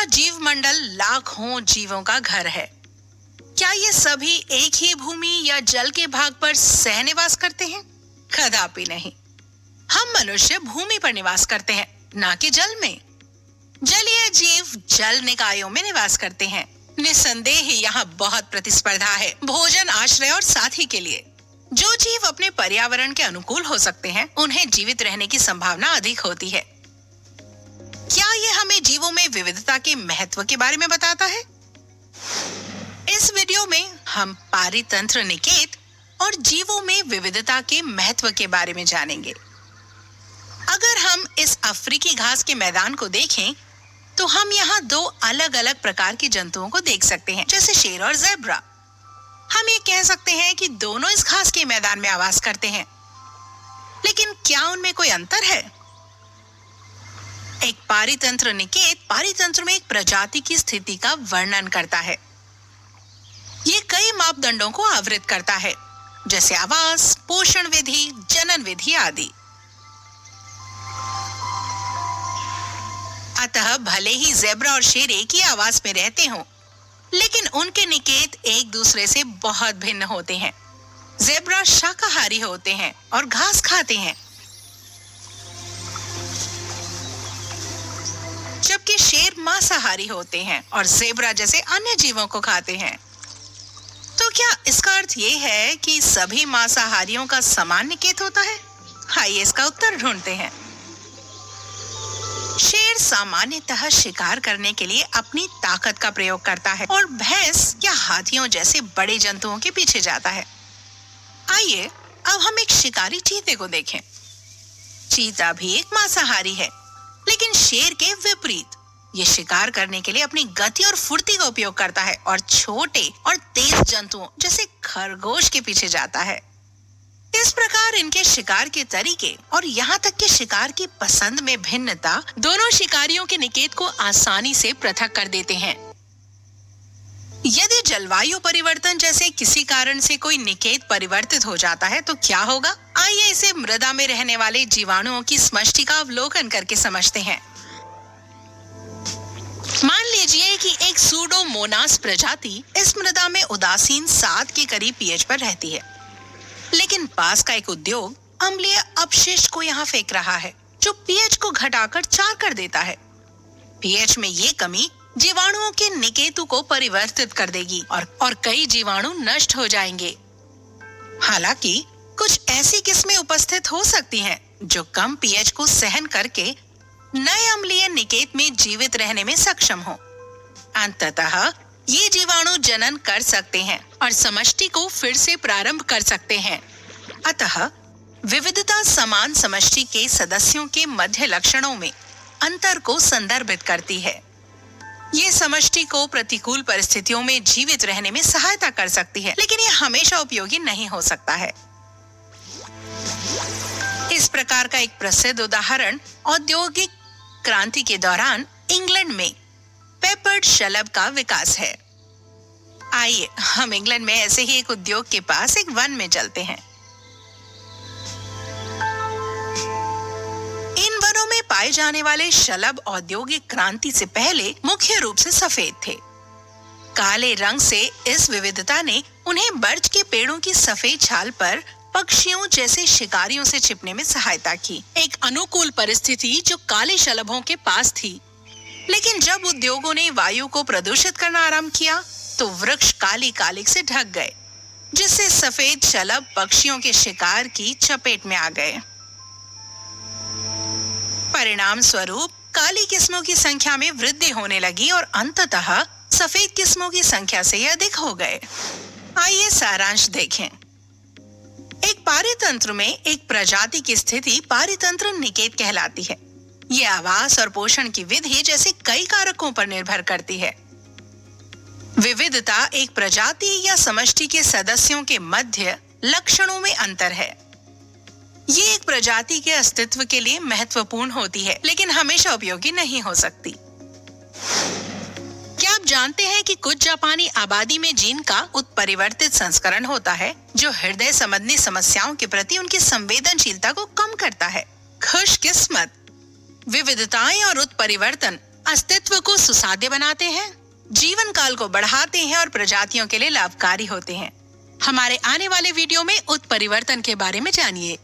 जीव मंडल लाखों जीवों का घर है। क्या ये सभी एक ही भूमि या जल के भाग पर सहनिवास करते हैं? कदापि नहीं। हम मनुष्य भूमि पर निवास करते हैं, ना कि जल में। जलीय जीव जल निकायों में निवास करते हैं। निस्संदेह ही यहाँ बहुत प्रतिस्पर्धा है भोजन, आश्रय और साथी के लिए। जो जीव अपने पर्यावरण के अनुकूल हो सकते हैं, उन्हें जीवित रहने की संभावना अधिक होती है। क्या ये हमें जीवों में विविधता के महत्व के बारे में बताता है? इस वीडियो में हम पारितंत्र निकेत और जीवों में विविधता के महत्व के बारे में जानेंगे। अगर हम इस अफ्रीकी घास के मैदान को देखें, तो हम यहाँ दो अलग अलग प्रकार के जंतुओं को देख सकते हैं, जैसे शेर और ज़ेब्रा। हम ये कह सकते हैं कि दोनों इस घास के मैदान में आवास करते हैं, लेकिन क्या उनमें कोई अंतर है? एक पारितंत्र निकेत पारितंत्र में एक प्रजाति की स्थिति का वर्णन करता है। ये कई मापदंडों को आवृत करता है, जैसे आवास, पोषण विधि, जनन विधि आदि। अतः भले ही ज़ेब्रा और शेर एक ही आवास में रहते हों, लेकिन उनके निकेत एक दूसरे से बहुत भिन्न होते हैं। ज़ेब्रा शाकाहारी होते हैं और घास खाते हैं, जबकि शेर मांसाहारी होते हैं और ज़ेब्रा जैसे अन्य जीवों को खाते हैं। तो क्या इसका अर्थ ये है कि सभी मांसाहारियों का समान निकेत होता है? आइए इसका उत्तर ढूंढते हैं। शेर सामान्यतः शिकार करने के लिए अपनी ताकत का प्रयोग करता है और भैंस या हाथियों जैसे बड़े जंतुओं के पीछे जाता है। आइए अब हम एक शिकारी चीते को देखें। चीता भी एक मांसाहारी है, लेकिन शेर के विपरीत। ये शिकार करने के लिए अपनी गति और फुर्ती का उपयोग करता है और छोटे और तेज जंतुओं जैसे खरगोश के पीछे जाता है। इस प्रकार इनके शिकार के तरीके और यहाँ तक कि शिकार की पसंद में भिन्नता दोनों शिकारियों के निकेत को आसानी से पृथक कर देते हैं। यदि जलवायु परिवर्तन जैसे किसी कारण से कोई निकेत परिवर्तित हो जाता है, तो क्या होगा? आइए इसे मृदा में रहने वाले जीवाणुओं की समष्टि का अवलोकन करके समझते हैं। मान लीजिए कि एक सूडोमोनास प्रजाति इस मृदा में उदासीन 7 के करीब पीएच पर रहती है, लेकिन पास का एक उद्योग अम्लीय अपशिष्ट को यहाँ फेंक रहा है, जो पीएच को घटाकर 4 कर देता है। पीएच में ये कमी जीवाणुओं के निकेतु को परिवर्तित कर देगी और कई जीवाणु नष्ट हो जाएंगे। हालांकि कुछ ऐसी किस्में उपस्थित हो सकती हैं जो कम पीएच को सहन करके नए अम्लीय निकेत में जीवित रहने में सक्षम हो। अंततः ये जीवाणु जनन कर सकते हैं और समष्टि को फिर से प्रारंभ कर सकते हैं। अतः विविधता समान समष्टि के सदस्यों के मध्य लक्षणों में अंतर को संदर्भित करती है। ये समष्टि को प्रतिकूल परिस्थितियों में जीवित रहने में सहायता कर सकती है, लेकिन ये हमेशा उपयोगी नहीं हो सकता है। इस प्रकार का एक प्रसिद्ध उदाहरण औद्योगिक क्रांति के दौरान इंग्लैंड में पेपर्ड शलभ का विकास है। आइए हम इंग्लैंड में ऐसे ही एक उद्योग के पास एक वन में चलते हैं। इन वनों में पाए जाने वाले शलभ औद्योगिक क्रांति से पहले मुख्य रूप से सफेद थे। काले रंग से इस विविधता ने उन्हें बर्च के पेड़ों की सफेद छाल पर पक्षियों जैसे शिकारियों से छिपने में सहायता की, एक अनुकूल परिस्थिति जो काले शलभों के पास थी। लेकिन जब उद्योगों ने वायु को प्रदूषित करना आरंभ किया, तो वृक्ष काली कालिक से ढक गए, जिससे सफेद शलभ पक्षियों के शिकार की चपेट में आ गए। परिणाम स्वरूप काली किस्मों की संख्या में वृद्धि होने लगी और अंततः सफेद किस्मों की संख्या से अधिक हो गए। आइए सारांश देखें। एक पारितंत्र में एक प्रजाति की स्थिति पारितंत्र निकेत कहलाती है। ये आवास और पोषण की विधि जैसे कई कारकों पर निर्भर करती है। विविधता एक प्रजाति या समष्टि के सदस्यों के मध्य लक्षणों में अंतर है। ये एक प्रजाति के अस्तित्व के लिए महत्वपूर्ण होती है, लेकिन हमेशा उपयोगी नहीं हो सकती। क्या आप जानते हैं कि कुछ जापानी आबादी में जीन का उत्परिवर्तित संस्करण होता है, जो हृदय संबंधी समस्याओं के प्रति उनकी संवेदनशीलता को कम करता है? खुशकिस्मत। विविधताएं और उत्परिवर्तन अस्तित्व को सुसाध्य बनाते हैं, जीवन काल को बढ़ाते हैं और प्रजातियों के लिए लाभकारी होते हैं। हमारे आने वाले वीडियो में उत्परिवर्तन के बारे में जानिए।